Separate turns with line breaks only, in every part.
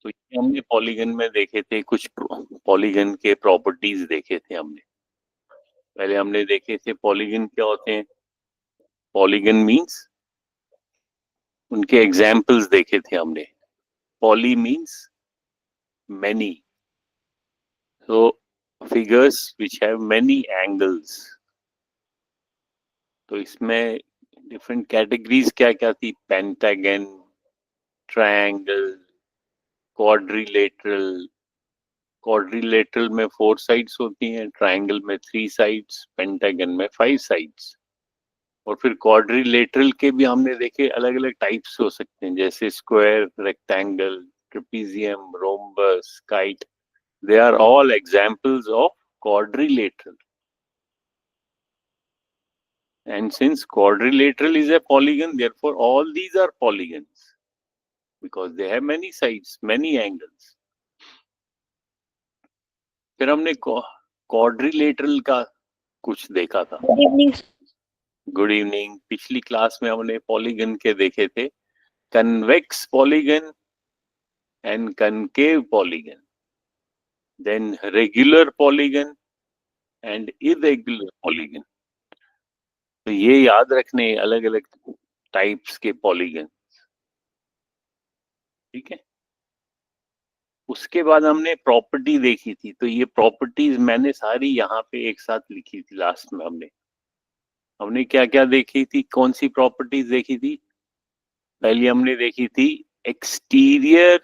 तो ये हमने पॉलीगन में देखे थे, कुछ पॉलीगन के प्रॉपर्टीज देखे थे हमने। पहले हमने देखे थे पॉलीगन क्या होते हैं। पॉलीगन मींस, उनके एग्जाम्पल्स देखे थे हमने। Poly means many, so figures which have many angles। तो इसमें डिफरेंट कैटेगरीज क्या क्या थी, पेंटागन, ट्रायंगल, क्वाड्रिलेटरल। क्वाड्रिलेटरल में 4 साइड्स होती हैं, ट्रायंगल में 3 साइड्स, पेंटागन में 5 साइड्स। और फिर क्वाड्रिलेटरल के भी हमने देखे अलग अलग टाइप्स हो सकते हैं, जैसे square, rectangle, trapezium, rhombus, kite. They are all examples of quadrilateral। And since quadrilateral is a polygon, therefore all these are polygons because they have many sides, many angles। फिर हमने quadrilateral का कुछ देखा था।
Good evening.
Good evening. पिछली class में हमने polygon के देखे थे, convex polygon and concave polygon, then regular polygon and irregular polygon. तो ये याद रखने अलग अलग टाइप्स के पॉलीगन, ठीक है। उसके बाद हमने प्रॉपर्टी देखी थी, तो ये प्रॉपर्टीज मैंने सारी यहाँ पे एक साथ लिखी थी लास्ट में। हमने क्या क्या देखी थी, कौन सी प्रॉपर्टीज देखी थी। पहले हमने देखी थी exterior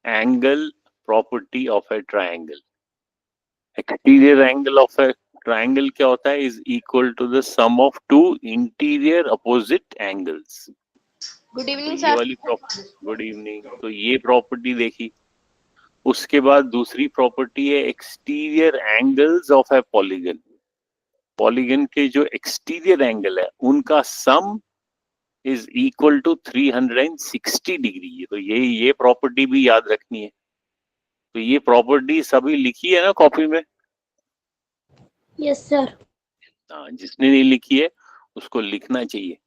angle property of a triangle. Exterior angle of a triangle क्या होता है, is equal to the sum of 2 interior opposite angles.
Good evening
ये
सर।
वाली प्रॉपर्टी, गुड इवनिंग। तो ये प्रॉपर्टी देखी। उसके बाद दूसरी प्रॉपर्टी है exterior angles of a polygon. Polygon के जो एक्सटीरियर एंगल है उनका sum is equal to 360 degree. तो ये प्रॉपर्टी भी याद रखनी है। तो ये प्रॉपर्टी सभी लिखी है ना कॉपी में।
Yes sir.
हाँ, जिसने नहीं लिखी है उसको लिखना चाहिए।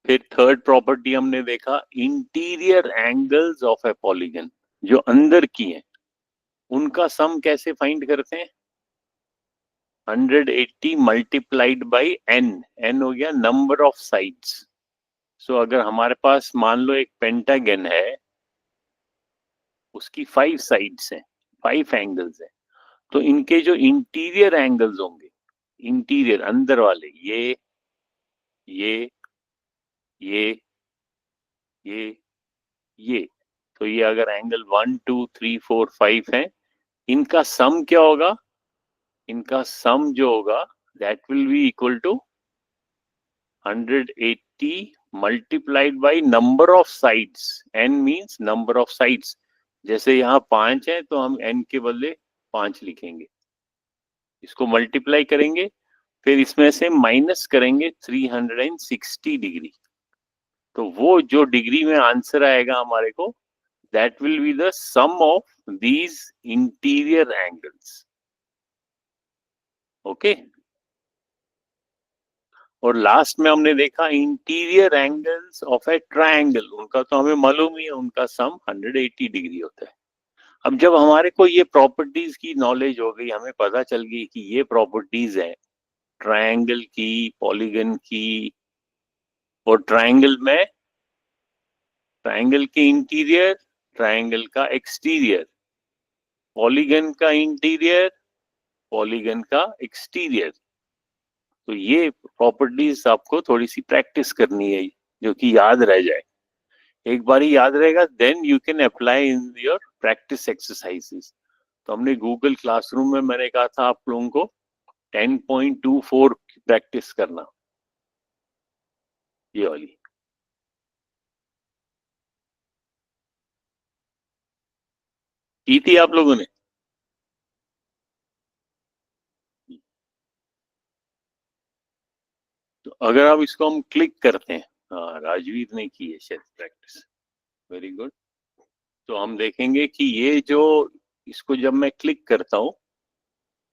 फिर थर्ड प्रॉपर्टी हमने देखा interior angles of a polygon, जो अंदर की है उनका सम कैसे फाइंड करते हैं। 180 मल्टीप्लाइड बाई एन। एन हो गया नंबर ऑफ साइड्स। सो अगर हमारे पास मान लो एक पेंटागन है, उसकी 5 साइड्स हैं, 5 एंगल्स हैं, तो इनके जो इंटीरियर एंगल्स होंगे, इंटीरियर अंदर वाले, ये ये ये ये तो ये अगर एंगल 1 2 3 4 5 है, इनका सम क्या होगा। इनका सम जो होगा that will be equal to 180 multiplied by number of sides. N means number of sides. जैसे यहाँ 5 है तो हम एन के बदले 5 लिखेंगे, इसको मल्टीप्लाई करेंगे, फिर इसमें से माइनस करेंगे 360 डिग्री। तो वो जो डिग्री में आंसर आएगा हमारे को, that will be the sum of these interior angles. Okay. और लास्ट में हमने देखा interior angles of a triangle, उनका तो हमें मालूम ही है, उनका सम 180 डिग्री होता है। अब जब हमारे को ये प्रॉपर्टीज की नॉलेज हो गई, हमें पता चल गई कि ये प्रॉपर्टीज है ट्रायंगल की, पॉलीगन की, और ट्रायंगल के इंटीरियर, ट्रायंगल का एक्सटीरियर, पॉलीगन का इंटीरियर, पॉलीगन का एक्सटीरियर। तो ये प्रॉपर्टीज आपको थोड़ी सी प्रैक्टिस करनी है, जो कि याद रह जाए। एक बार ही याद रहेगा, then you can apply in your practice exercises. तो हमने गूगल क्लासरूम में मैंने कहा था आप लोगों को 10.24 की प्रैक्टिस करना, ये वाली। की थी आप लोगों ने। तो अगर आप इसको हम क्लिक करते हैं, हाँ राजवीर ने की है शायद प्रैक्टिस, वेरी गुड। तो हम देखेंगे कि ये जो, इसको जब मैं क्लिक करता हूं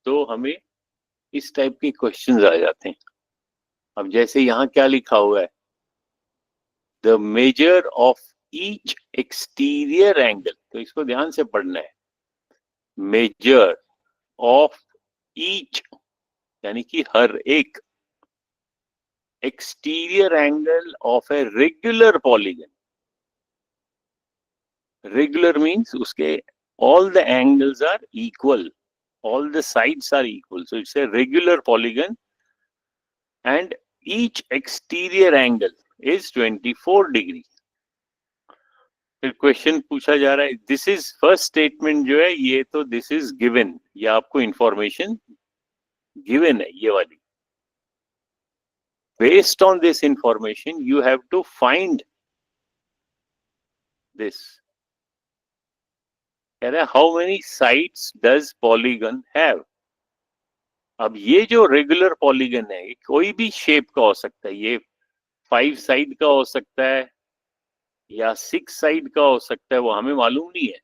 तो हमें इस टाइप के क्वेश्चंस आ जाते हैं। अब जैसे यहाँ क्या लिखा हुआ है, the measure of each exterior angle. तो इसको ध्यान से पढ़ना है। मेजर ऑफ ईच यानी कि हर एक exterior angle of a regular polygon. Regular means उसके all the angles are equal, all the sides are equal, so it's a regular polygon and each exterior angle is 24 degree. फिर question पूछा जा रहा है, this is first statement जो है ये तो दिस इज गिवन, ये आपको इंफॉर्मेशन गिवन है ये वाली। Based on this information you have to find this. कह रहा है how many sides does polygon have. अब ये जो रेगुलर पॉलीगन है कोई भी शेप का हो सकता है, ये 5 साइड का हो सकता है या 6 साइड का हो सकता है, वो हमें मालूम नहीं है।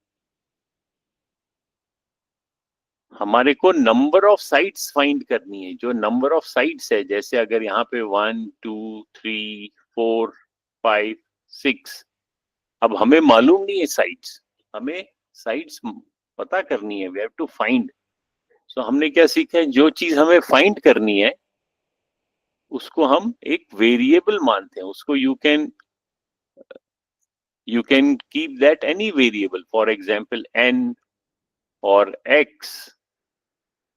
हमारे को नंबर ऑफ साइड्स फाइंड करनी है। जो नंबर ऑफ साइड्स है, जैसे अगर यहाँ पे 1 2 3 4 5 6, अब हमें मालूम नहीं है साइड्स, हमें साइड्स पता करनी है, वी हैव टू फाइंड। सो हमने क्या सीखा है, जो चीज हमें फाइंड करनी है उसको हम एक वेरिएबल मानते हैं, उसको you can keep that any variable, for example n और x,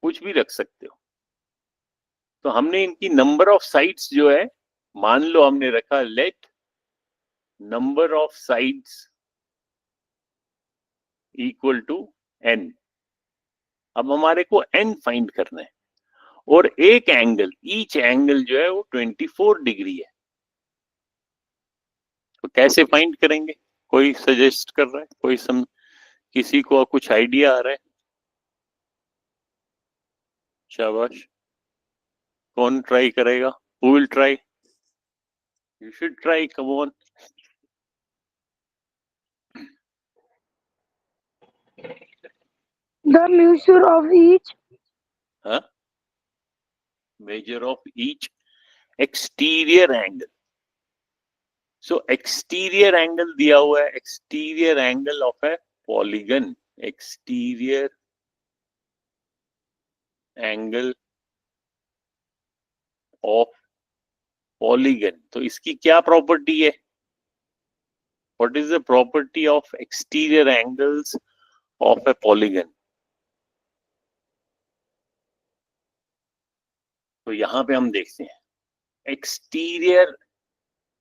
कुछ भी रख सकते हो। तो हमने इनकी नंबर ऑफ साइड्स जो है, मान लो हमने रखा let number of sides equal to n। अब हमारे को n फाइंड करना है और एक एंगल, ईच एंगल जो है वो 24 डिग्री है। तो कैसे फाइंड करेंगे? कोई सजेस्ट कर रहा है? कोई किसी को कुछ आइडिया आ रहा है? शाबाश, कौन ट्राई करेगा? Who will try? You should try, come on.
The measure of each.
हाँ, measure of each exterior angle. So exterior angle दिया हुआ है, exterior angle of a polygon, exterior angle of polygon. तो इसकी क्या प्रॉपर्टी है? What is the property of exterior angles of a polygon? तो यहां पे हम देखते हैं exterior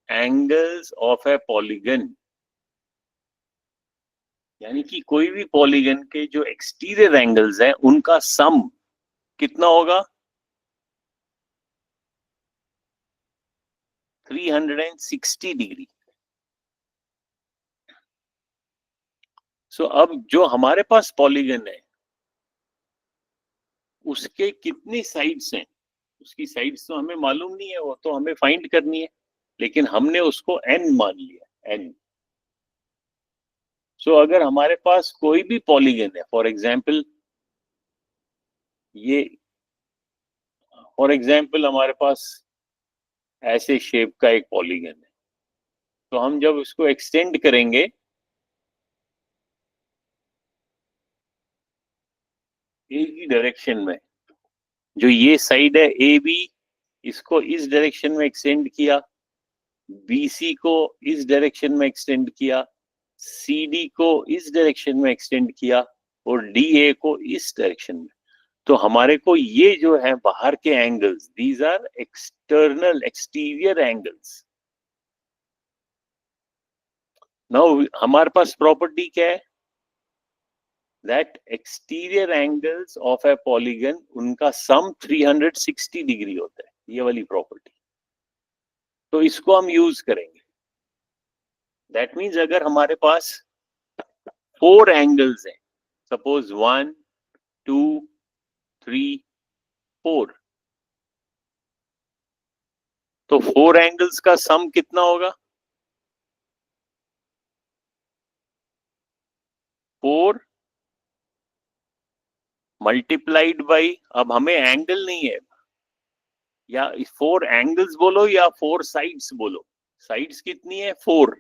angles of a polygon, यानी कि कोई भी पॉलीगन के जो एक्सटीरियर एंगल्स हैं उनका सम कितना होगा? 360 डिग्री। सो अब जो हमारे पास पॉलीगन है उसके कितनी साइड्स हैं, उसकी साइड्स तो हमें मालूम नहीं है, वो तो हमें फाइंड करनी है, लेकिन हमने उसको n मान लिया, n। सो अगर हमारे पास कोई भी पॉलीगन है, फॉर एग्जांपल ये, फॉर एग्जांपल हमारे पास ऐसे शेप का एक पॉलीगन है, तो हम जब इसको एक्सटेंड करेंगे एक ही डायरेक्शन में, जो ये साइड है ए बी, इसको इस डायरेक्शन में एक्सटेंड किया, BC को इस डायरेक्शन में एक्सटेंड किया, CD को इस डायरेक्शन में एक्सटेंड किया और DA को इस डायरेक्शन में, तो हमारे को ये जो है बाहर के angles, these are external exterior angles. Now हमारे पास प्रॉपर्टी क्या है? That exterior angles of a polygon, उनका सम 360 डिग्री होता है, ये वाली प्रॉपर्टी। तो इसको हम यूज करेंगे। दैट मीन्स अगर हमारे पास 4 एंगल्स हैं, सपोज 1 2 3 4, तो 4 एंगल्स का सम कितना होगा? 4 मल्टीप्लाइड बाई, अब हमें एंगल नहीं है, या 4 एंगल्स बोलो या 4 साइड्स बोलो, साइड्स कितनी है? 4।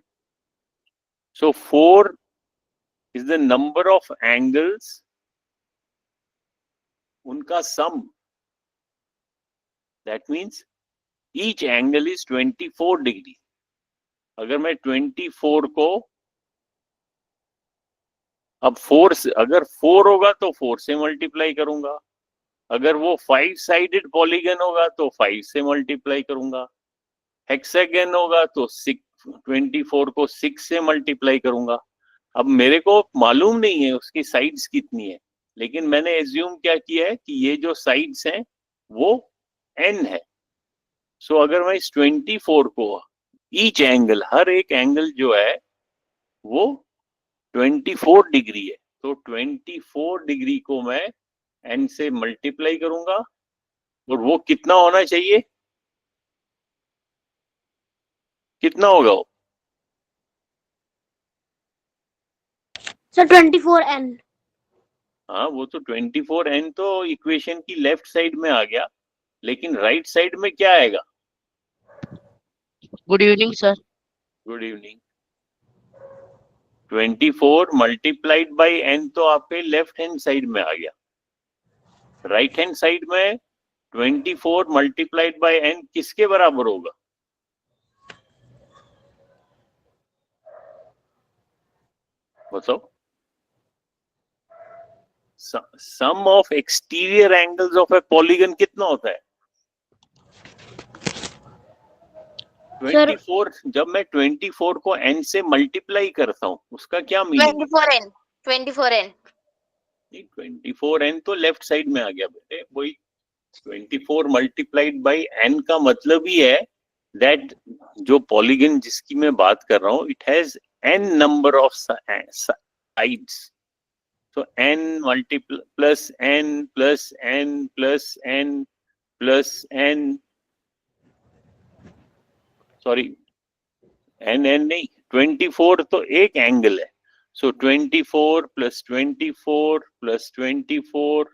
सो 4 is the number of angles, उनका sum. That means each angle is 24 degree. अगर मैं 24 को अब 4 से, अगर 4 होगा तो 4 से मल्टीप्लाई करूंगा, अगर वो 5 साइडेड पॉलीगन होगा तो 5 से मल्टीप्लाई करूंगा, हेक्सागन होगा तो 24 को 6 से मल्टीप्लाई करूंगा. अब मेरे को मालूम नहीं है उसकी साइड्स कितनी है, लेकिन मैंने एज्यूम क्या किया है कि ये जो साइड्स हैं वो n है. सो अगर मैं इस 24 को ईच एंगल, हर एक एंगल जो है वो 24 डिग्री है, तो 24 डिग्री को मैं n से मल्टीप्लाई करूंगा, और वो कितना होना चाहिए, कितना होगा वो?
Sir 24n.
हाँ, वो तो 24n तो इक्वेशन की लेफ्ट साइड में आ गया, लेकिन राइट साइड में क्या आएगा?
Good evening sir.
Good evening. 24 multiplied by n तो आपके लेफ्ट हैंड साइड में आ गया. राइट हैंड साइड में 24 मल्टीप्लाइड बाई n किसके बराबर होगा? बताओ. Sum of exterior angles of a polygon कितना होता है? 24. जब मैं 24 को n से मल्टीप्लाई करता हूँ उसका क्या मीनिंग?
24n. 24n.
24n तो लेफ्ट साइड में आ गया बेटे. वही 24 मल्टीप्लाइड बाई n का मतलब ही है दैट जो पॉलीगन जिसकी मैं बात कर रहा हूँ, it has n number of sides. तो n multiply plus n plus n plus n plus n, sorry n नहीं, 24 तो एक एंगल है. सो 24 plus 24 plus 24.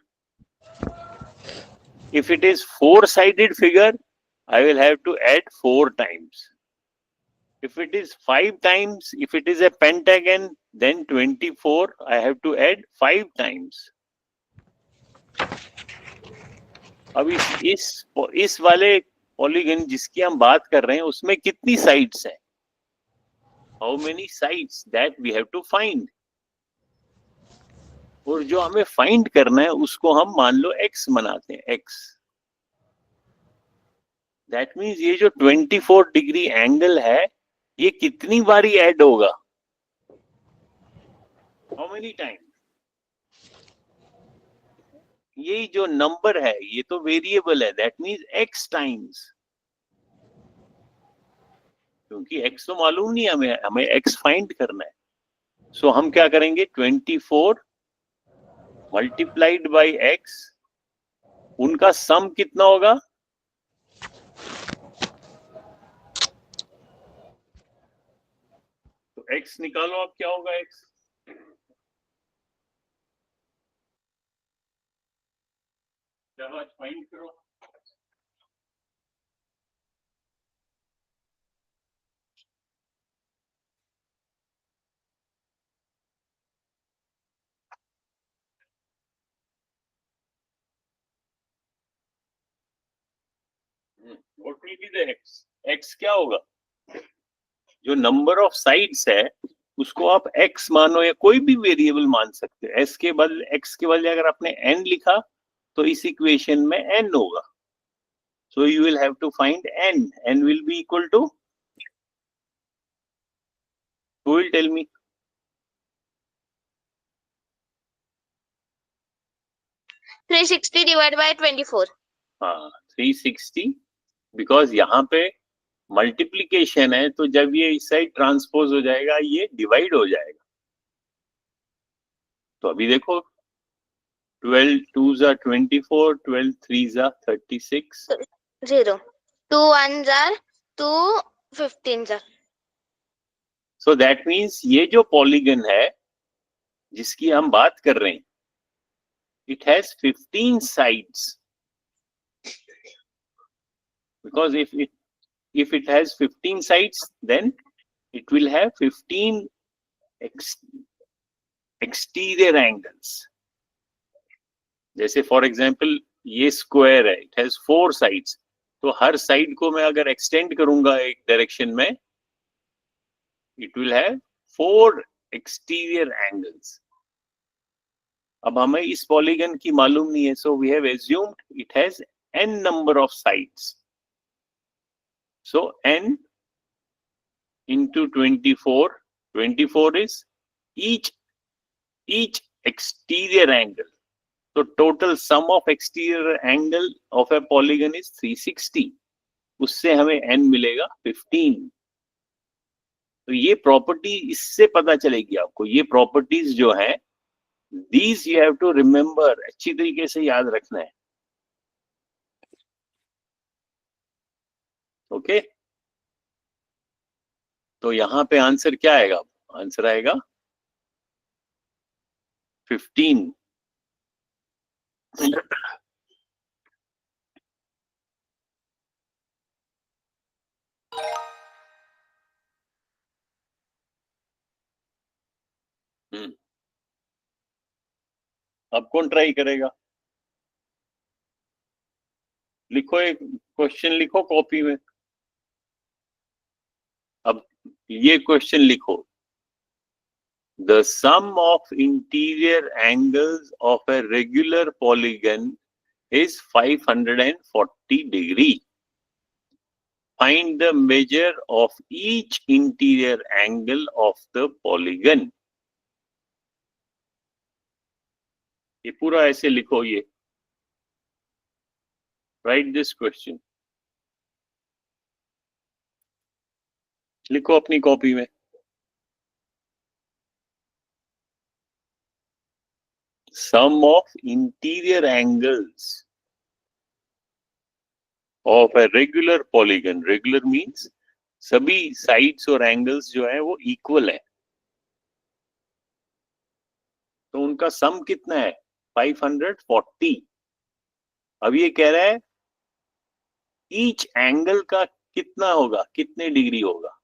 If it is 4-sided figure, I will have to add 4 times. If it is 5 times, if it is a pentagon, then 24 I have to add 5 times. अब इस वाले polygon जिसकी हम बात कर रहे हैं उसमें कितनी साइड्स हैं? How many sides? That we have to find. और जो हमें फाइंड करना है उसको हम मान लो x बनाते हैं, x. दैट मीन्स ये जो 24 डिग्री एंगल है ये कितनी बारी ऐड होगा? How many time? ये जो नंबर है ये तो वेरिएबल है, दैट मीन्स x टाइम्स. क्योंकि x तो मालूम नहीं हमें x फाइंड करना है. सो हम क्या करेंगे, 24 मल्टीप्लाइड बाई x, उनका सम कितना होगा? तो x निकालो, अब क्या होगा x? चलो फाइंड करो. What will be the x? x क्या होगा? जो नंबर ऑफ साइड्स है उसको आप x मानो या कोई भी वेरिएबल मान सकते हो. x के बदले x के बदले अगर आपने n लिखा तो इस इक्वेशन में n होगा. So you will have to find n. n will be equal to, who will tell me?
(360 divided by 24).
हाँ, 360, बिकॉज यहाँ पे मल्टीप्लीकेशन है तो जब ये इस साइड ट्रांसपोज हो जाएगा ये डिवाइड हो जाएगा. तो अभी देखो 12 2s are 24, 12 3s are 36.
0. 2 1s are 2, 15s are.
So that means ये जो पॉलीगन है जिसकी हम बात कर रहे हैं, it has 15 sides. Because if it has 15 sides, then it will have 15 exterior angles, जैसे फॉर एग्जांपल ये स्क्वायर है, इट हैज 4 साइड्स, तो हर साइड को मैं अगर एक्सटेंड करूंगा एक डायरेक्शन में, it will have 4 exterior angles. अब हमें इस पॉलीगन की मालूम नहीं है, so we have assumed it has n number of sides, so n into 24 is each exterior angle, so total sum of exterior angle of a polygon is 360, उससे हमें n मिलेगा 15। तो ये प्रॉपर्टी इससे पता चलेगी आपको, ये प्रॉपर्टीज जो है these you have to remember, अच्छी तरीके से याद रखना है। ओके तो यहां पे आंसर क्या आएगा? आंसर आएगा 15। अब कौन ट्राई करेगा? लिखो, एक क्वेश्चन लिखो कॉपी में। अब ये क्वेश्चन लिखो, the sum of interior angles of a regular polygon is 540 degree. Find the measure of each interior angle of the polygon. ये पूरा ऐसे लिखो, ये write this question, लिखो अपनी कॉपी में। Sum of interior angles of a regular polygon. Regular means सभी sides और एंगल्स जो है वो इक्वल है, तो उनका सम कितना है? 540। अब ये कह रहा है ईच एंगल का कितना होगा, कितने डिग्री होगा?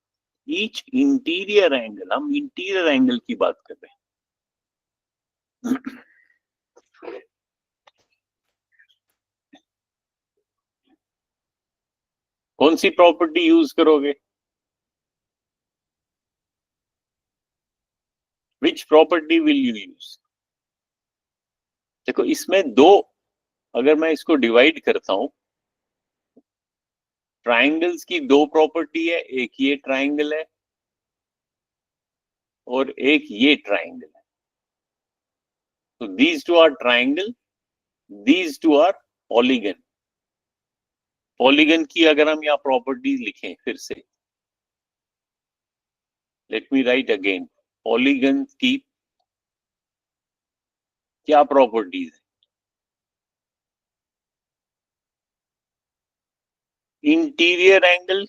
ईच इंटीरियर एंगल, हम इंटीरियर एंगल की बात कर रहे हैं। कौन सी प्रॉपर्टी यूज करोगे? Which property will you use? देखो इसमें दो, अगर मैं इसको डिवाइड करता हूं, ट्राइंगल्स की दो प्रॉपर्टी है, एक ये ट्राइंगल है और एक ये ट्राइंगल है। तो these two are triangle, these two are polygon. Polygon की अगर हम यहाँ प्रॉपर्टीज लिखें फिर से, let me write again, polygon की क्या प्रॉपर्टीज है? इंटीरियर एंगल,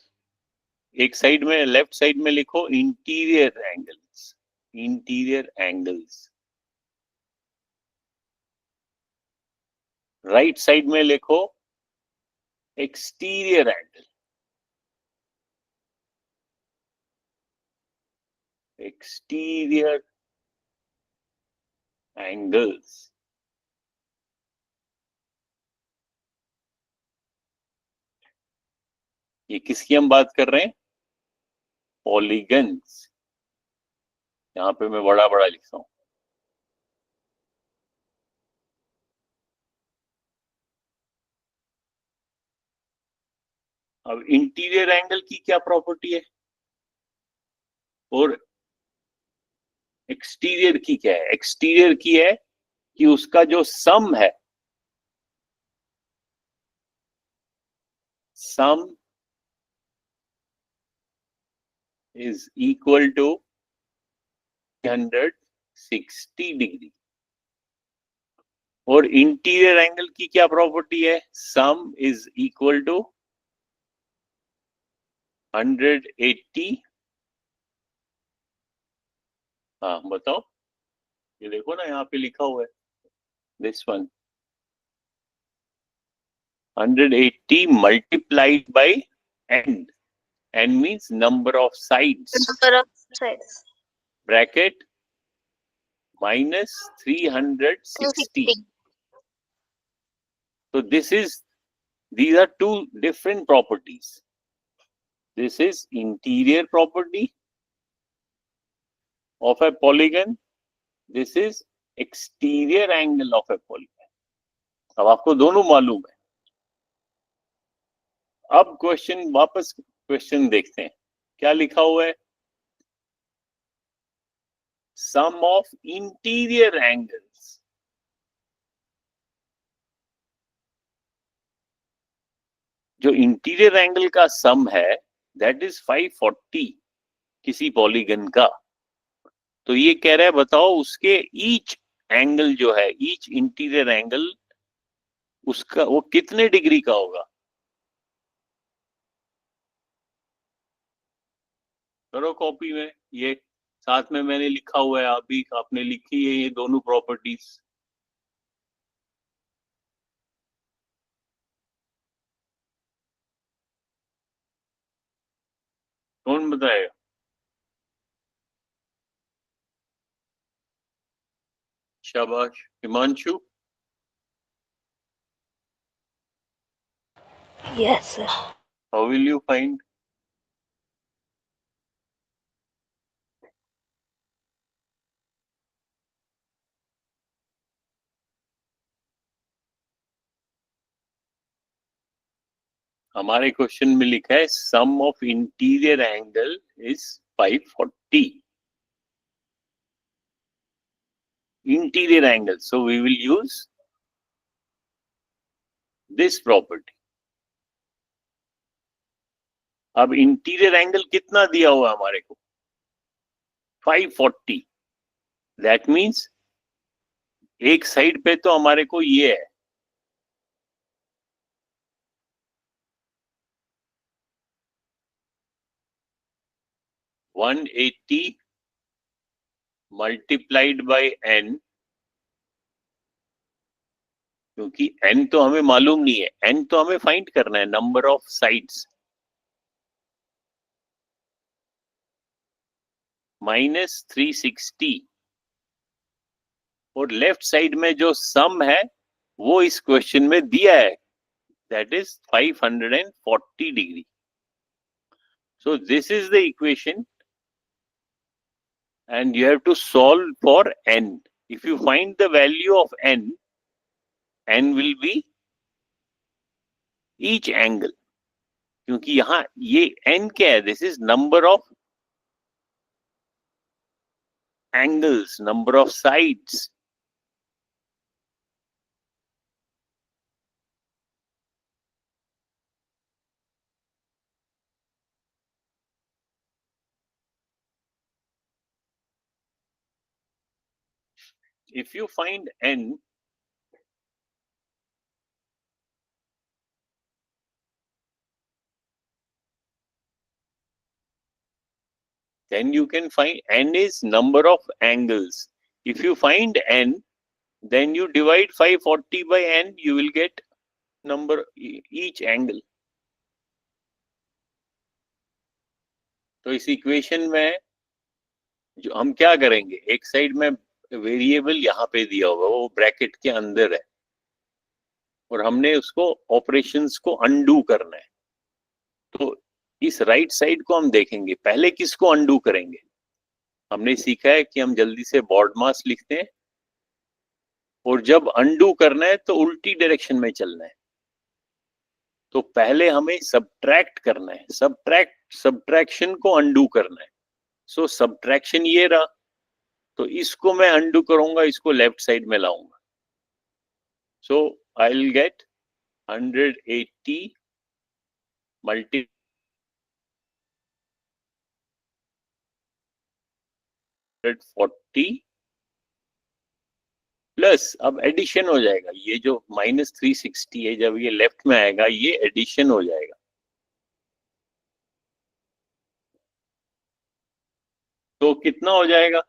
एक साइड में लेफ्ट साइड में लिखो interior angles, interior angles. Right side में लिखो एक्सटीरियर एंगल, एक्सटीरियर एंगल्स। ये किसकी हम बात कर रहे हैं? पॉलीगन्स। यहां पे मैं बड़ा बड़ा लिखता हूं। अब इंटीरियर एंगल की क्या प्रॉपर्टी है और एक्सटीरियर की क्या है? एक्सटीरियर की है कि उसका जो सम है, sum is equal to 360 degree. और इंटीरियर एंगल की क्या प्रॉपर्टी है? Sum is equal to 180। हाँ बताओ, ये देखो ना यहाँ पे लिखा हुआ है, this one 180 multiplied by n. n means number of sides.
Number of sides.
Bracket minus 360. So these are two different properties. This is interior property of a polygon. This is exterior angle of a polygon. अब आपको दोनों मालूम है. अब question वापस question देखते हैं. क्या लिखा हुआ है? Sum of interior angles. जो इंटीरियर एंगल का सम है दैट इज 540 किसी पॉलीगन का. तो ये कह रहा है बताओ उसके ईच एंगल जो है, ईच इंटीरियर एंगल, उसका वो कितने डिग्री का होगा. करो कॉपी में, ये साथ में मैंने लिखा हुआ है, अभी आपने लिखी है ये दोनों प्रॉपर्टीज. कौन बताएगा? शाबाश Himanshu.
Yes, sir.
How will you find? हमारे क्वेश्चन में लिखा है sum of interior angle is 540. Interior angle, so we will use this property. अब इंटीरियर एंगल कितना दिया हुआ हमारे को? 540. दैट मीन्स एक साइड पे तो हमारे को ये है, वन 180 मल्टीप्लाइड बाय n, क्योंकि n तो हमें मालूम नहीं है, n तो हमें फाइंड करना है, नंबर ऑफ साइड्स, माइनस 360. और लेफ्ट साइड में जो सम है वो इस क्वेश्चन में दिया है, that is 540 degree. So this is the equation and you have to solve for n. If you find the value of n will be each angle. क्योंकि यहाँ ये n क्या है? This is number of angles, number of sides. If you find n, then you can find n is number of angles. If you find n, then you divide 540 by n, you will get number each angle. तो इस equation में जो हम क्या करेंगे, एक side में variable यहाँ पे दिया होगा, वो ब्रैकेट के अंदर है, और हमने उसको ऑपरेशंस को अनडू करना है. तो इस राइट साइड को हम देखेंगे. पहले किसको अनडू करेंगे? हमने सीखा है कि हम जल्दी से बॉड मास लिखते हैं, और जब अनडू करना है तो उल्टी डायरेक्शन में चलना है. तो पहले हमें सब्ट्रैक्ट करना है, सब्ट्रैक्शन को अनडू करना है. सो सब्ट्रैक्शन ये रहा, तो इसको मैं अनडू करूंगा, इसको लेफ्ट साइड में लाऊंगा. So I will get 180 multi 140 plus, अब एडिशन हो जाएगा. ये जो माइनस 360 है, जब ये लेफ्ट में आएगा ये एडिशन हो जाएगा. तो कितना हो जाएगा?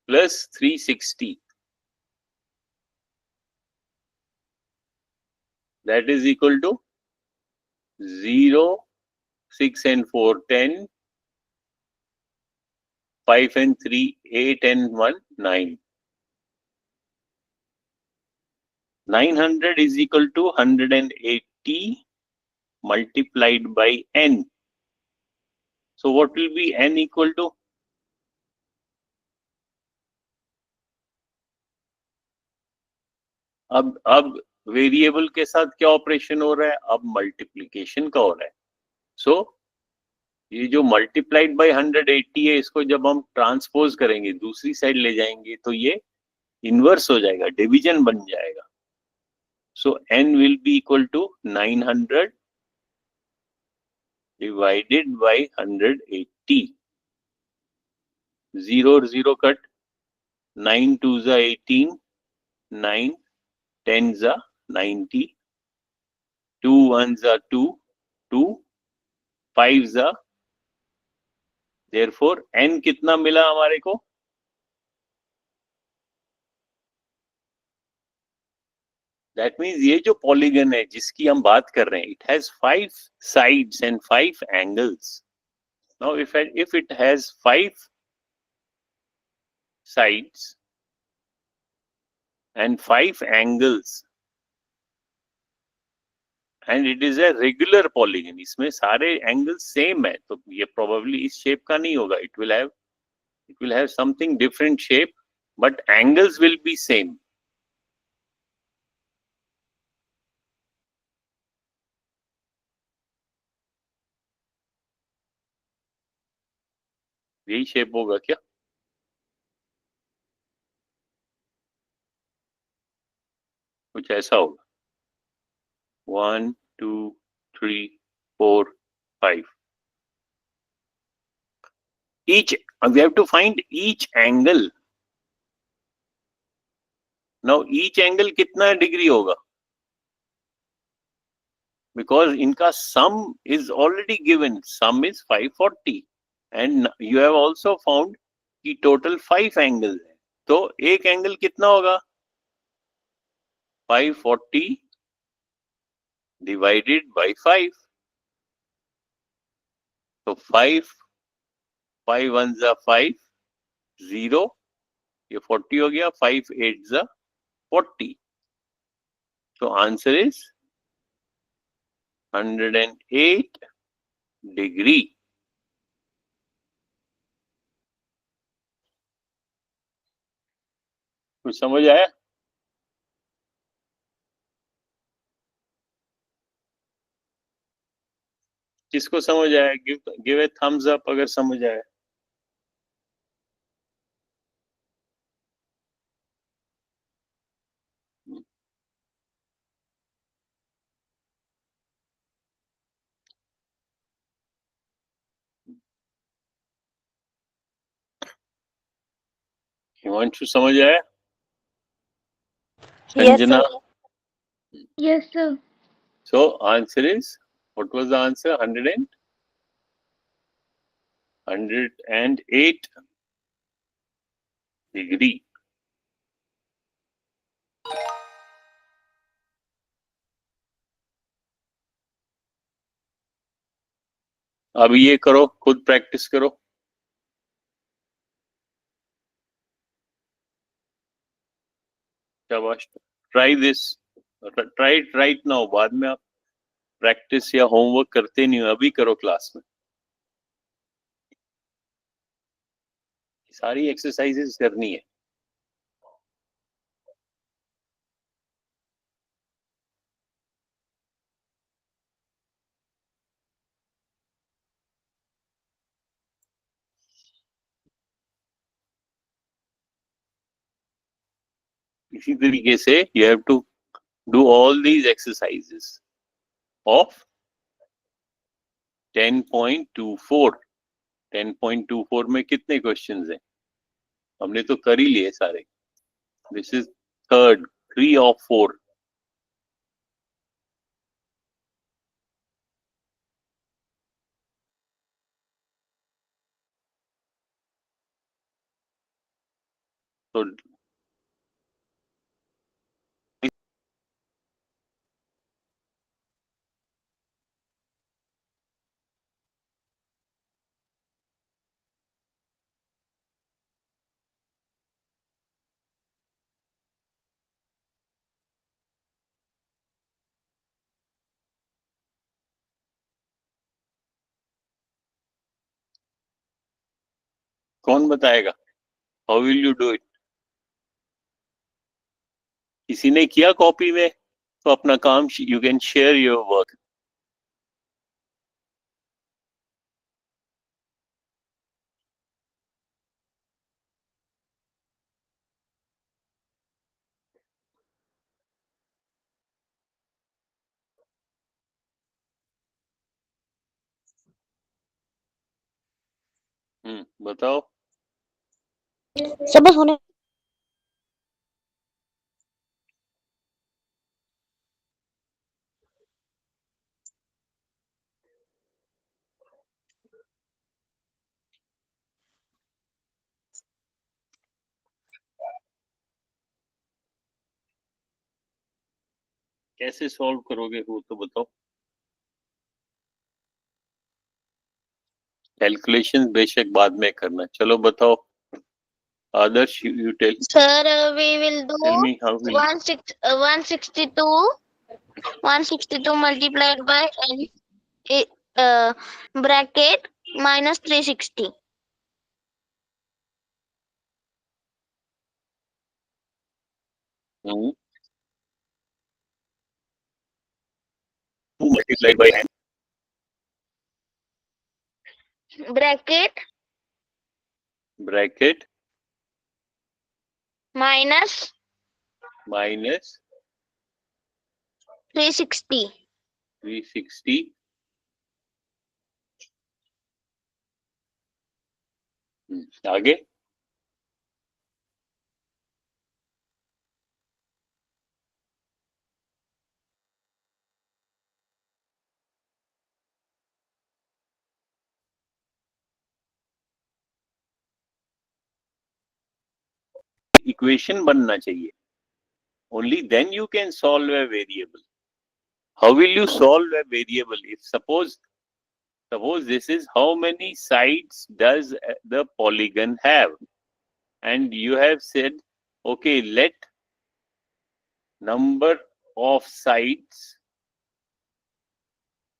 Plus 360, that is equal to 0, 6 and 4 10, 5 and 3, 8 and 1, 9. 900 is equal to 180 multiplied by n. So what will be n equal to? अब वेरिएबल के साथ क्या ऑपरेशन हो रहा है? अब मल्टीप्लिकेशन का हो रहा है. सो ये जो मल्टीप्लाइड बाय 180 है, इसको जब हम ट्रांसपोज करेंगे, दूसरी साइड ले जाएंगे, तो ये इनवर्स हो जाएगा, डिवीजन बन जाएगा. So n will be equal to 900 divided by 180. 0 और 0 कट, 9 2 जा 18, 9 10 जा 90, 2 1 जा 2, 2 5 जा, therefore n कितना मिला हमारे को? दैट मीन्स ये जो पॉलीगन है जिसकी हम बात कर रहे हैं, it has 5 sides and 5 angles. Now if it has 5 sides and 5 angles and it is a regular polygon, इसमें सारे एंगल सेम है, तो ये प्रोबेबली इस शेप का नहीं होगा. it will have something different shape, but angles will be same. यही शेप होगा क्या? कुछ ऐसा होगा. 1 2 3 4 5. Each, we have to find each angle. Now each angle कितना डिग्री होगा? Because इनका sum is already given. Sum is 540 and you have also found कि total 5 angles है. तो एक एंगल कितना होगा? 540 divided by 5. तो 5 5 1 जा 5, 0, ये 40 हो गया, 5 8 जा 40. तो आंसर इज 108 डिग्री. कुछ समझ आया? किसको समझ आया? गिव ए थम्स अप अगर समझ आया. हिमांशु समझ आया? Sanjana?
Yes, sir.
So answer is, what was the answer? 108 degree. अब ये करो, खुद प्रैक्टिस करो. शाबाश. Try this, try it right now. बाद में आप प्रैक्टिस या होमवर्क करते नहीं हो, अभी करो क्लास में. सारी एक्सरसाइजेस करनी है. इसी तरीके से you have to do all these exercises of 10.24. 10.24 में कितने क्वेश्चंस हैं? हमने तो कर ही लिए सारे. This is third, 3 of 4. तो कौन बताएगा? How will you do it? किसी ने किया कॉपी में तो अपना काम, you can share your work. बताओ.
सब बस होने
कैसे सॉल्व करोगे वो तो बताओ. कैलकुलेशन बेशक बाद में करना. चलो बताओ. Adarsh, you tell
Sir, we will do
me how will.
162 multiplied by n bracket minus 360.
2 multiplied by n
Bracket
minus
minus 360.
360. आगे. इक्वेशन बनना चाहिए. Only then you can solve a variable. How will you solve a variable? If suppose this is how many sides does the polygon have, and you have said, okay, let number of sides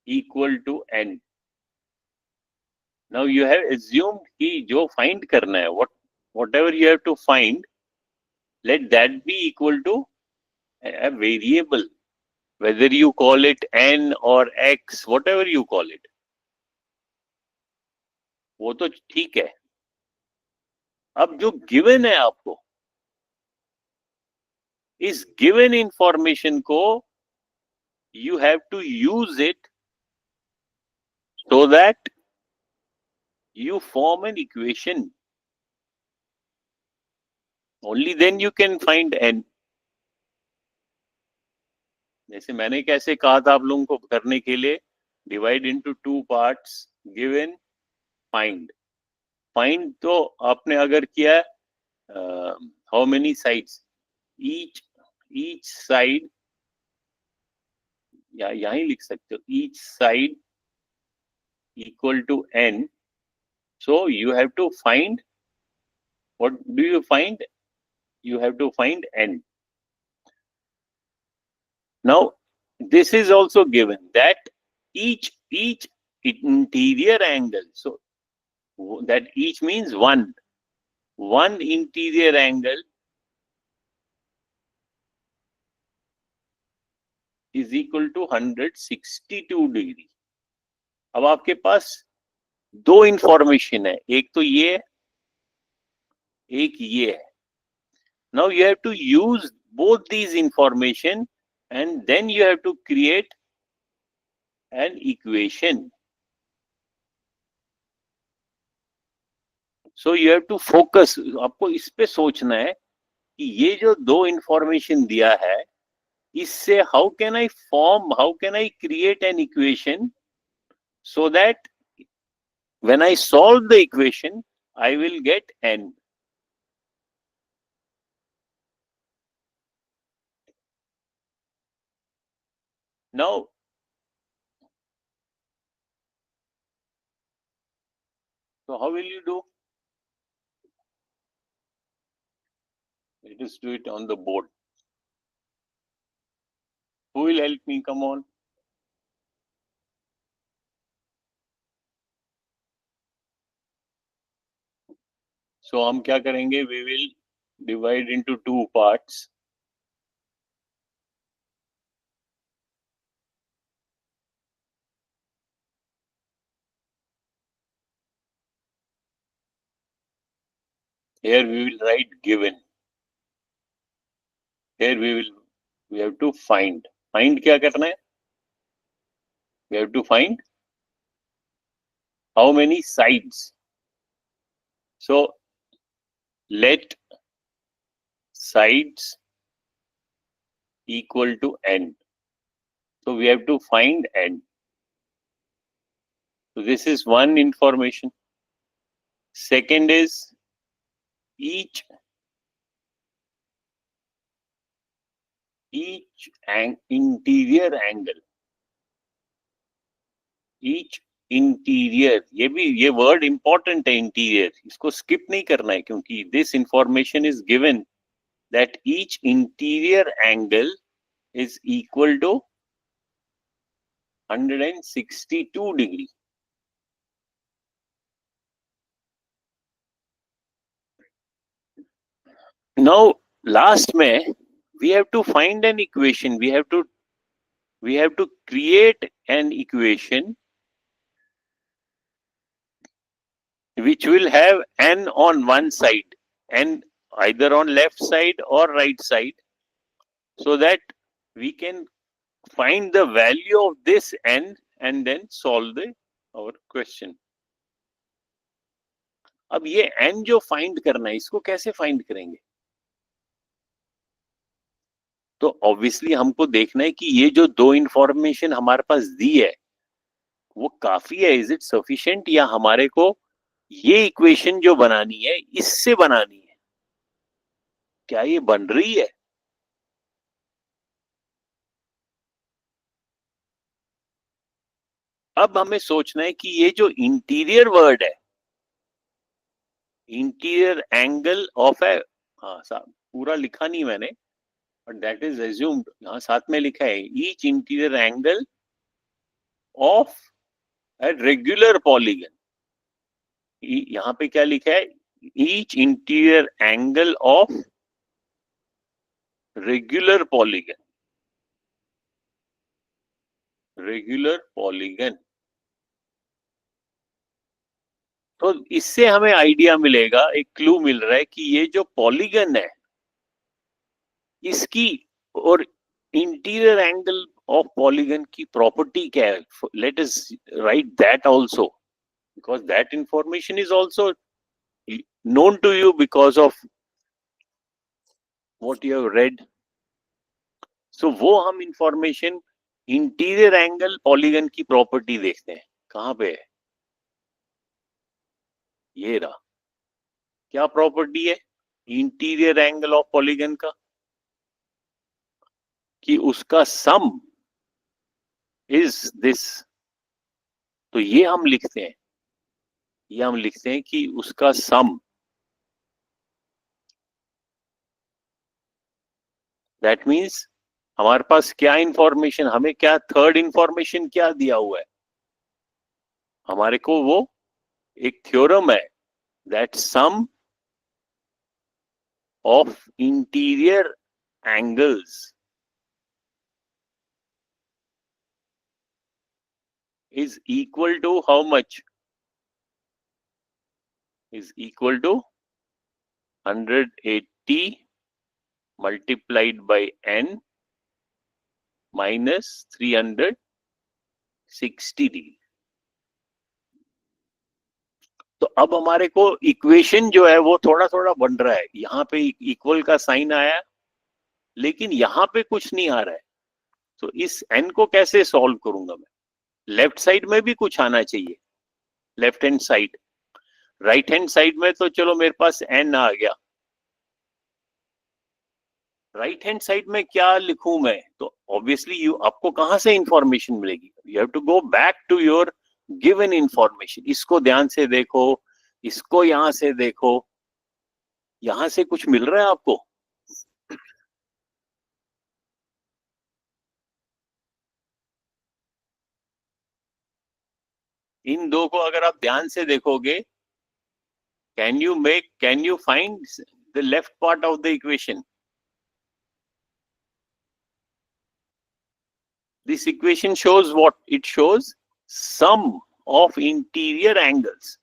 equal to n. Now you have assumed कि जो find करना है, whatever you have to find, let that be equal to a variable, whether you call it n or x, whatever you call it. वो तो ठीक है. अब जो गिवन है आपको, इस गिवन इंफॉर्मेशन को you have to use it so that you form an equation. Only then you can find n. जैसे मैंने कैसे कहा था आप लोगों को करने के लिए, divide into 2 parts, given, find. Find तो आपने अगर किया how many sides, each side, या यहीं लिख सकते हो, each side equal to n. So you have to find, what do you find? You have to find n. Now this is also given that each interior angle, so that each means one interior angle is equal to 162 degree. अब आपके पास दो information है, एक तो ये, एक ये है. Now you have to use both these information and then you have to create an equation. So you have to focus. आपको इस पे सोचना है कि ये जो दो इंफॉर्मेशन दिया है, इससे how can I create an equation so that when I solve the equation, I will get n. Now, so how will you do? Let us do it on the board. Who will help me? Come on. सो हम क्या करेंगे, we will divide into 2 parts. Here we will write given. Here we have to find. Find क्या करना है? We have to find how many sides. So let sides equal to n. So we have to find n. So this is one information. Second is each interior angle. Each interior, ये word important है, interior, इसको skip नहीं करना है, क्योंकि this information is given that each interior angle is equal to 162 degree. Now last में we have to find an equation, we have to create an equation which will have n on one side and either on left side or right side, so that we can find the value of this n and then solve our question. अब ये n जो find करना है, इसको कैसे find करेंगे? तो obviously हमको देखना है कि ये जो दो इंफॉर्मेशन हमारे पास दी है वो काफी है, इज इट सफिशिएंट, या हमारे को ये इक्वेशन जो बनानी है इससे बनानी है, क्या ये बन रही है? अब हमें सोचना है कि ये जो इंटीरियर वर्ड है, इंटीरियर एंगल ऑफ ए, हाँ साहब पूरा लिखा नहीं मैंने, बट दैट इज एज्यूम्ड, यहाँ साथ में लिखा है each interior angle of a regular polygon. यहाँ पे क्या लिखा है? Each interior angle of regular polygon. Regular polygon. तो इससे हमें आइडिया मिलेगा, एक क्लू मिल रहा है कि ये जो पॉलीगन है इसकी और इंटीरियर एंगल ऑफ पॉलीगन की प्रॉपर्टी क्या है. Let us right that also, because that information is also known to you because of what you have read. So वो हम इंफॉर्मेशन इंटीरियर एंगल पॉलीगन की प्रॉपर्टी देखते हैं. कहां पे है? ये रहा. क्या प्रॉपर्टी है इंटीरियर एंगल ऑफ पॉलीगन का? कि उसका सम इज दिस. तो ये हम लिखते हैं, ये हम लिखते हैं कि उसका सम, दैट मीन्स हमारे पास क्या इंफॉर्मेशन, हमें क्या थर्ड इंफॉर्मेशन क्या दिया हुआ है हमारे को? वो एक थ्योरम है that sum of interior angles is equal to how much? Is equal to 180 multiplied by n minus 360 degree. तो अब हमारे को इक्वेशन जो है वो थोड़ा थोड़ा बन रहा है. यहाँ पे इक्वल का साइन आया, लेकिन यहाँ पे कुछ नहीं आ रहा है. तो इस n को कैसे सॉल्व करूंगा मैं? लेफ्ट साइड में भी कुछ आना चाहिए, left hand side. Right hand side में तो चलो मेरे पास n आ गया. राइट हैंड साइड में क्या लिखूं मैं? तो ऑब्वियसली आपको कहां से इंफॉर्मेशन मिलेगी? You have to go back to your given information. इसको ध्यान से देखो, इसको यहां से देखो, यहां से कुछ मिल रहा है आपको? इन दो को अगर आप ध्यान से देखोगे Can you find the left part of the equation? This equation shows what? It shows sum of interior angles.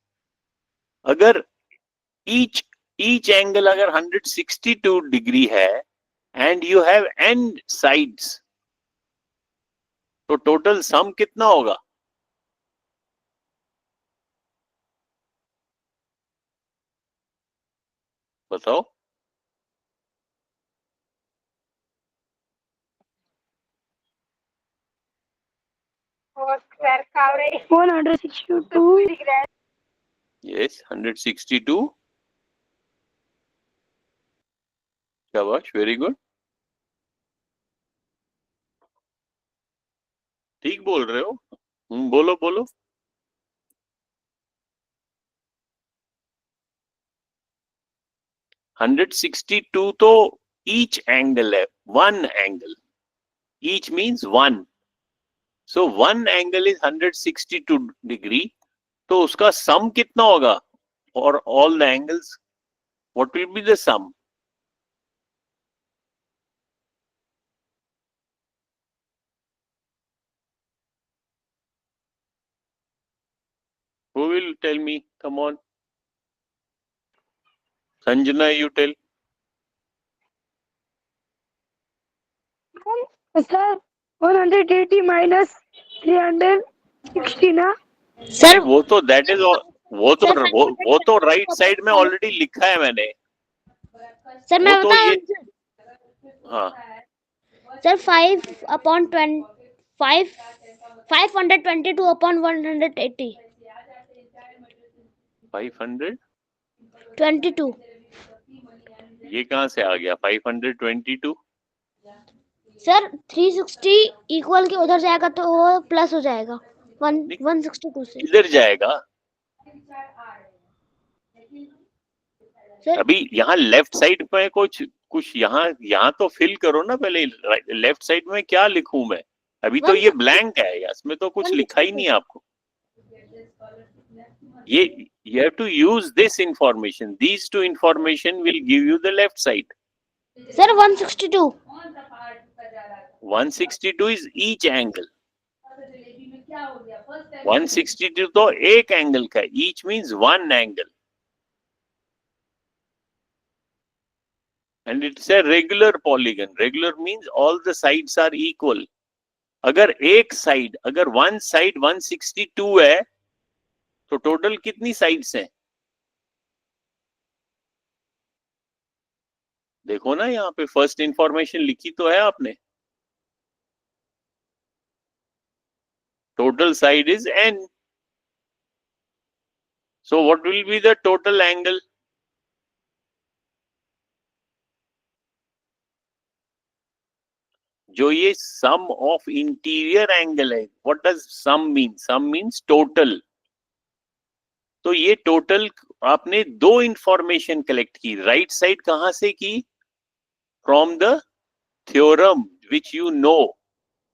अगर each angle अगर 162 degree है and you have n sides, तो total sum कितना होगा? बताओ.
square 162.
Yes, 162. शाबाश, very good. ठीक बोल रहे हो. बोलो बोलो. 162 तो each angle है, one angle. Each means one. So one angle is 162 degree. तो उसका sum कितना होगा? For all the angles, what will be the sum? Who will tell me? Come on. Sanjana, you tell.
Sir, 180 minus 360 ना?
Sir वो तो that is all, वो तो right side में ऑलरेडी लिखा है मैंने.
सर मैं
वो तो
बताऊं.
ये हाँ
सर 522 upon 180.
522 ये कहाँ से आ गया? 522
सर 360 इक्वल के उधर जाएगा तो वो प्लस हो जाएगा 162 से.
इधर जाएगा.
सर
अभी यहाँ लेफ्ट साइड पे कुछ यहाँ तो फिल करो ना पहले. लेफ्ट साइड में क्या लिखूं मैं? अभी तो ये ब्लैंक है, इसमें तो कुछ लिखा ही नहीं है आपको. ये you have to use this information. These two information will give you the left side.
Sir 162.
162 is each angle. 162 तो एक एंगल का. Each means one angle. And it's a regular polygon. Regular means all the sides are equal. अगर एक side, अगर one side 162 है, तो total कितनी sides हैं? देखो ना यहाँ पे फर्स्ट इंफॉर्मेशन लिखी तो है आपने. Total side is n. So what will be the total angle? जो ये sum of interior angle है. What does sum mean? Sum means total. तो ये टोटल आपने दो इंफॉर्मेशन कलेक्ट की. राइट साइड कहां से की? From the theorem which you know,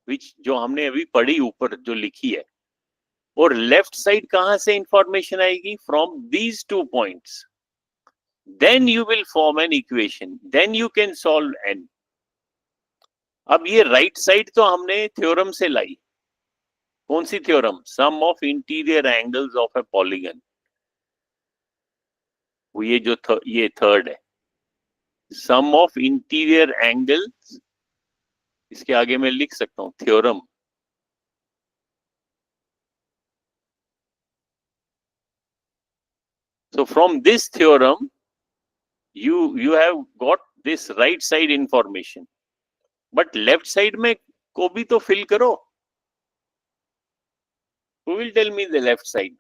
which जो हमने अभी पढ़ी ऊपर जो लिखी है. और लेफ्ट साइड कहां से इंफॉर्मेशन आएगी? From these two points. Then you will form an equation. Then you can solve n. अब ये राइट साइड तो हमने थ्योरम से लाई. कौन सी theorem? Sum of interior angles of a polygon. वो ये जो ये थर्ड है, सम ऑफ इंटीरियर एंगल्स. इसके आगे मैं लिख सकता हूं theorem. So from this theorem, you have got this right side information, but left side में को भी तो fill करो. Who will tell me the left side?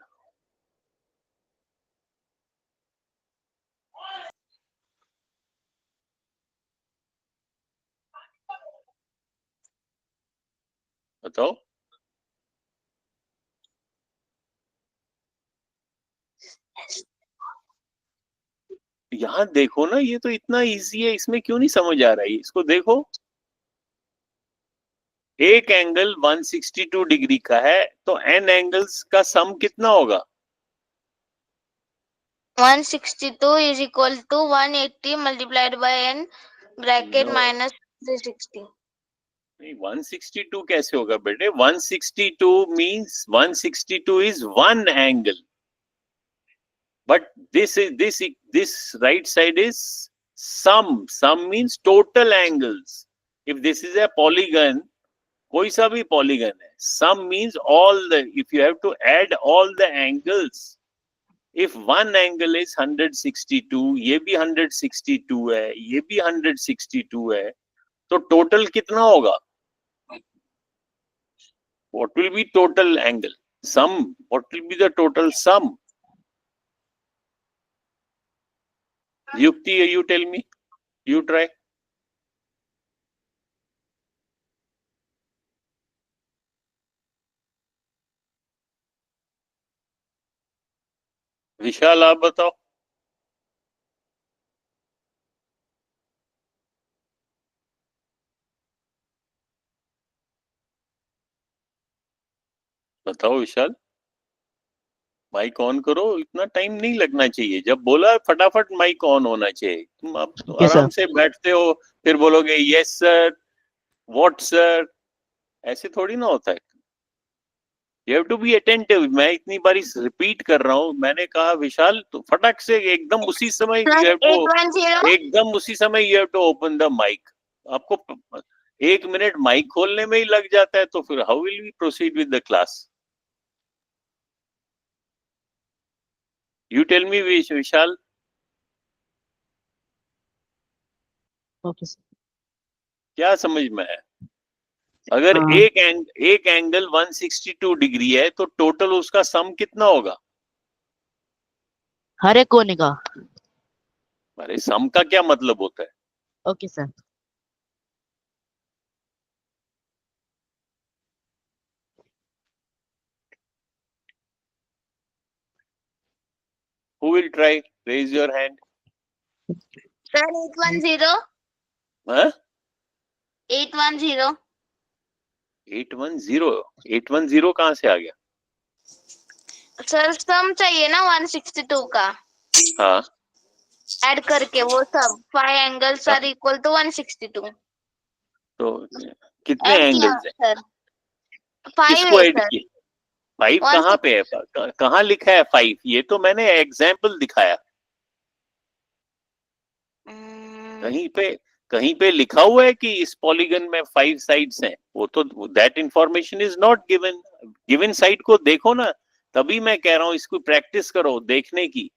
बताओ. यहाँ देखो ना, ये तो इतना इजी है, इसमें क्यों नहीं समझ आ रहा है? इसको देखो. एक एंगल 162 डिग्री का है, तो n एंगल्स का सम कितना होगा?
162 is equal to 180 multiplied by n bracket
No.
minus 360.
नहीं, 162 कैसे होगा बेटे? 162 means 162 is one angle, but this right side is sum. Sum means total angles. If this is a polygon, कोई सा भी polygon है, sum means all the, if you have to add all the angles, if one angle is 162, ये भी 162 है, ये भी 162 है, तो टोटल कितना होगा? What will be total angle? Sum. What will be the total sum? Yukti, you tell me. You try. विशाल, आप बताओ. बताओ विशाल. माइक ऑन करो. इतना टाइम नहीं लगना चाहिए. जब बोला फटाफट माइक ऑन होना चाहिए. तुम आप तो आराम से बैठते हो, फिर बोलोगे यस सर, व्हाट सर. ऐसे थोड़ी ना होता है. You have to be attentive. मैं इतनी बारी रिपीट कर रहा हूँ. मैंने कहा विशाल तो फटक से एकदम उसी समय यू हैव टू,
810
एकदम उसी समय you have to open the mic. आपको 1 मिनट माइक खोलने में ही लग जाता है, तो फिर how will we proceed with the class? You tell me Vishal. क्या समझ में है? अगर एक एंगल 162 डिग्री है तो टोटल उसका सम कितना होगा?
हर एक कोने का.
अरे सम का क्या मतलब होता है?
Okay sir.
Who will try? Raise your hand.
Sir, 810.
Huh?
810.
810. 810 कहाँ से आ गया?
सर सम चाहिए ना 162 का.
हाँ.
ऐड करके वो सब 5 एंगल्स आर इक्वल टू 162.
तो कितने एंगल्स हैं?
सर 5
किसको
है
ऐड
सर.
किए? 5 कहाँ पे है? कहाँ लिखा है 5? ये तो मैंने एग्जाम्पल दिखाया. कहीं पे लिखा हुआ है कि इस पॉलीगन में 5 साइड्स हैं? वो तो that information is not given. Given side को देखो ना. तभी मैं कह रहा हूँ इसको प्रैक्टिस करो देखने की.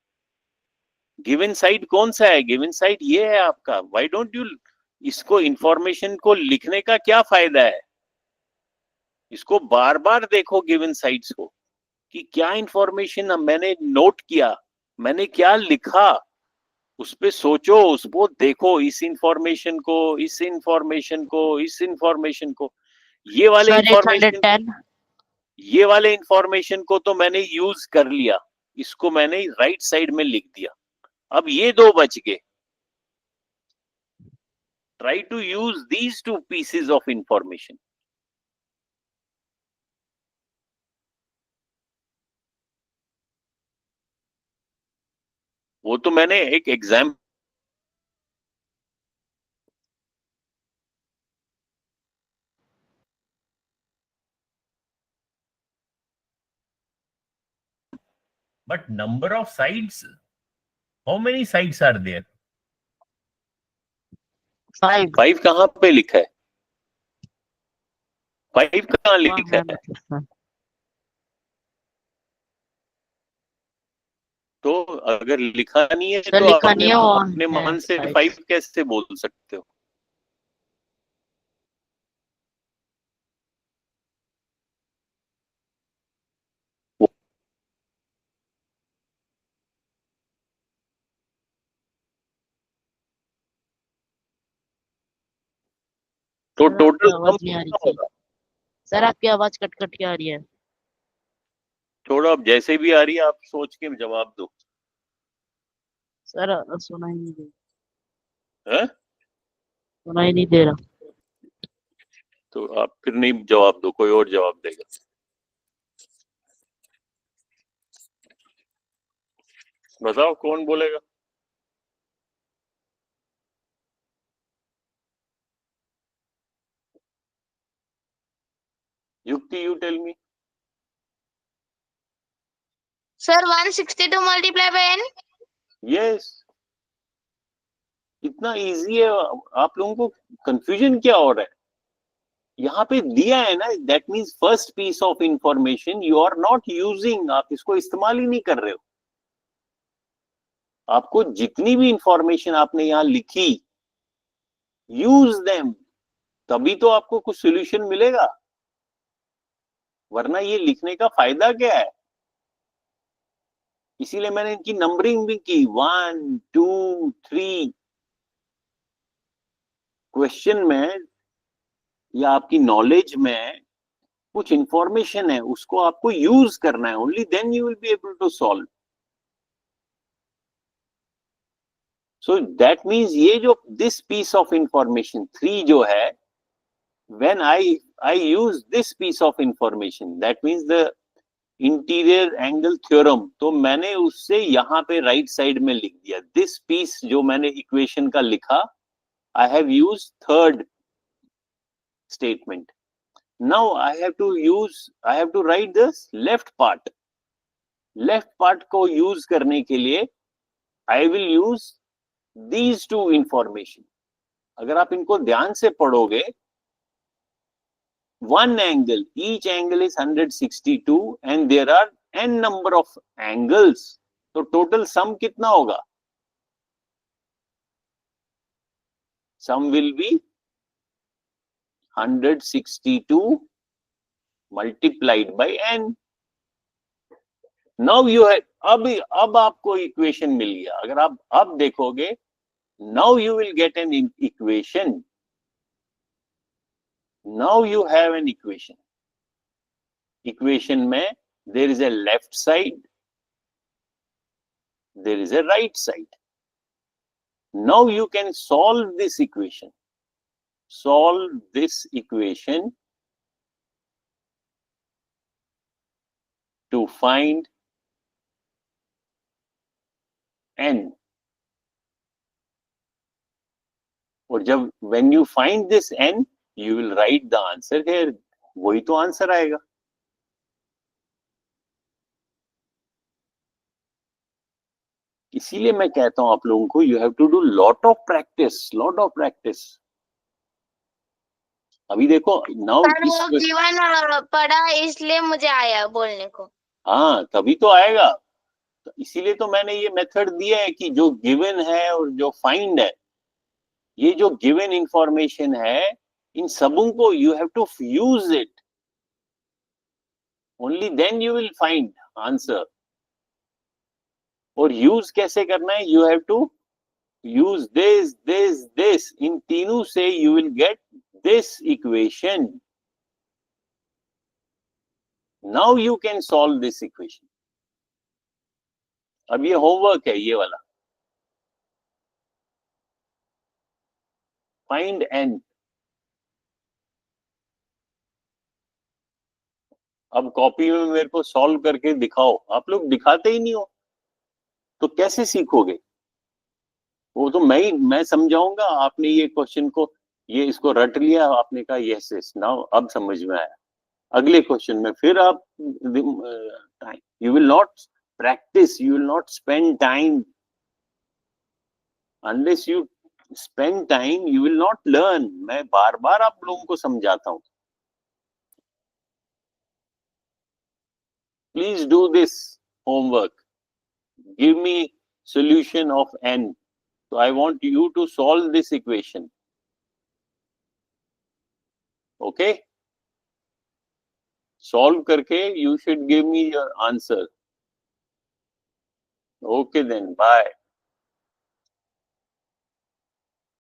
गिवन साइड कौन सा है? गिवन साइड ये है आपका. व्हाई डोंट यू, इसको इंफॉर्मेशन को लिखने का क्या फायदा है? इसको बार बार देखो गिवन साइड्स को कि क्या इंफॉर्मेशन मैंने नोट किया, मैंने क्या लिखा, उस पे सोचो, उसको देखो. इस इंफॉर्मेशन को, इस इंफॉर्मेशन को, इस इंफॉर्मेशन को, ये वाले इंफॉर्मेशन को तो मैंने यूज कर लिया. इसको मैंने राइट साइड में लिख दिया. अब ये 2 बच गए. Try to use these 2 pieces of information. वो तो मैंने एक exam, but number of sides, how many sides are there? 5 कहाँ पे लिखा है? 5 कहाँ लिखा है? तो अगर लिखा नहीं है तो अपने मन से 5 कैसे बोल सकते हो? तो टोटल
आवाज नहीं आ रही सर. आपकी आवाज कट कट के आ रही है.
छोड़ो, अब जैसे भी आ रही है आप सोच के जवाब दो.
सर सुना ही नहीं दे
है?
सुना ही नहीं दे रहा.
तो आप फिर नहीं जवाब दो, कोई और जवाब देगा. बताओ कौन बोलेगा? Yukti, you tell me.
Sir, 162 multiplied by n.
Yes, इतना इजी है. आप लोगों को कंफ्यूजन क्या हो रहा है? यहाँ पे दिया है ना, that means first piece of information you are not using. आप इसको इस्तेमाल ही नहीं कर रहे हो. आपको जितनी भी इंफॉर्मेशन आपने यहाँ लिखी, यूज देम, तभी तो आपको कुछ सॉल्यूशन मिलेगा. वरना ये लिखने का फायदा क्या है? इसीलिए मैंने इनकी नंबरिंग भी की, 1 2 3. क्वेश्चन में या आपकी नॉलेज में कुछ इंफॉर्मेशन है, उसको आपको यूज करना है. Only then you will be able to solve. So that means ये जो दिस पीस ऑफ इंफॉर्मेशन 3 जो है, when I use this piece of information, that means the interior angle theorem, तो मैंने उससे यहाँ पे राइट साइड में लिख दिया. दिस पीस जो मैंने इक्वेशन का लिखा, I have used third statement. Now I have to write this left part. Left part को यूज करने के लिए I will use these two information. अगर आप इनको ध्यान से पढ़ोगे, one angle, each angle is 162 and there are n number of angles. तो total sum कितना होगा? Sum will be 162 multiplied by n. Now you have, अब आपको इक्वेशन मिल गया. अगर आप अब देखोगे, now you will get an equation. Now you have an equation. Equation में there is a left side, there is a right side. Now you can solve this equation. Solve this equation to find n. और जब when you find this n, you will write the answer here. वही तो answer आएगा. इसीलिए मैं कहता हूं आप लोगों को, you have to do lot of practice. अभी देखो now
सर वो जीवन पढ़ा इसलिए मुझे आया बोलने को.
हाँ, तभी तो आएगा. इसीलिए तो मैंने ये मेथड दिया है कि जो गिवन है और जो फाइंड है, ये जो गिवन इंफॉर्मेशन है, इन सबों को you have to use it. Only then you will find answer. और यूज कैसे करना है? You have to use this. इन तीनों से you will get this equation. Now you can solve this equation. अब ये होमवर्क है, ये वाला. Find n. अब कॉपी में मेरे को सॉल्व करके दिखाओ. आप लोग दिखाते ही नहीं हो, तो कैसे सीखोगे? वो तो मैं समझाऊंगा. आपने ये क्वेश्चन को, ये इसको रट लिया, आपने कहा यस यस, नाउ अब समझ में आया. अगले क्वेश्चन में फिर आप time, you will not practice, you will not spend time. Unless you spend time, you will not learn. मैं बार बार आप लोगों को समझाता हूं. Please do this homework. Give me solution of n. So I want you to solve this equation. Okay? Solve करके you should give me your answer. Okay then, bye.